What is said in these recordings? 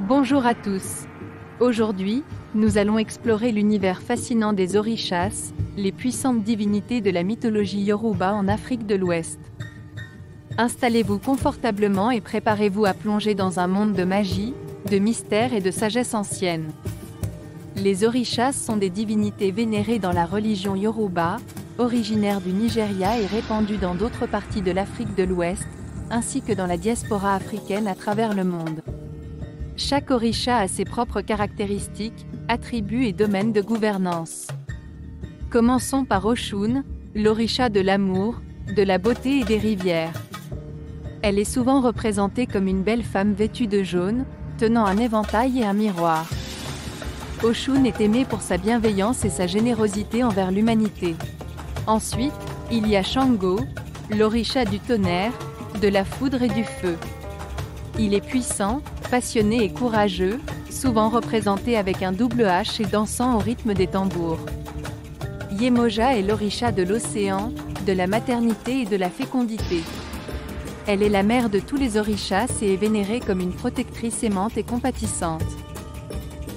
Bonjour à tous. Aujourd'hui, nous allons explorer l'univers fascinant des orishas, les puissantes divinités de la mythologie Yoruba en Afrique de l'Ouest. Installez-vous confortablement et préparez-vous à plonger dans un monde de magie, de mystère et de sagesse ancienne. Les orishas sont des divinités vénérées dans la religion Yoruba, originaires du Nigeria et répandues dans d'autres parties de l'Afrique de l'Ouest, ainsi que dans la diaspora africaine à travers le monde. Chaque orisha a ses propres caractéristiques, attributs et domaines de gouvernance. Commençons par Oshun, l'orisha de l'amour, de la beauté et des rivières. Elle est souvent représentée comme une belle femme vêtue de jaune, tenant un éventail et un miroir. Oshun est aimée pour sa bienveillance et sa générosité envers l'humanité. Ensuite, il y a Shango, l'orisha du tonnerre, de la foudre et du feu. Il est puissant, passionné et courageux, souvent représenté avec un double H et dansant au rythme des tambours. Yemoja est l'orisha de l'océan, de la maternité et de la fécondité. Elle est la mère de tous les orishas et est vénérée comme une protectrice aimante et compatissante.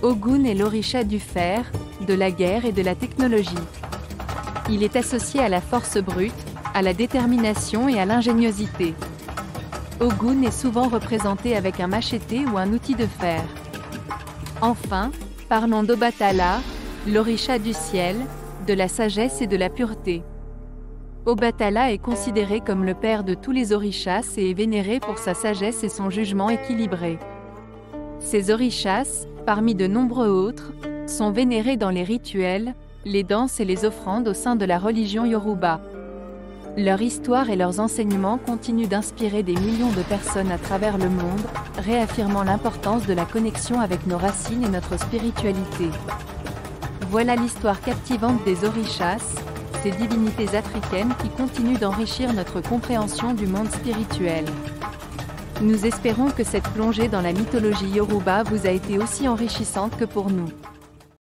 Ogun est l'orisha du fer, de la guerre et de la technologie. Il est associé à la force brute, à la détermination et à l'ingéniosité. Ogun est souvent représenté avec un macheté ou un outil de fer. Enfin, parlons d'Obatala, l'orisha du ciel, de la sagesse et de la pureté. Obatala est considéré comme le père de tous les orishas et est vénéré pour sa sagesse et son jugement équilibré. Ces orishas, parmi de nombreux autres, sont vénérés dans les rituels, les danses et les offrandes au sein de la religion Yoruba. Leur histoire et leurs enseignements continuent d'inspirer des millions de personnes à travers le monde, réaffirmant l'importance de la connexion avec nos racines et notre spiritualité. Voilà l'histoire captivante des orishas, ces divinités africaines qui continuent d'enrichir notre compréhension du monde spirituel. Nous espérons que cette plongée dans la mythologie Yoruba vous a été aussi enrichissante que pour nous.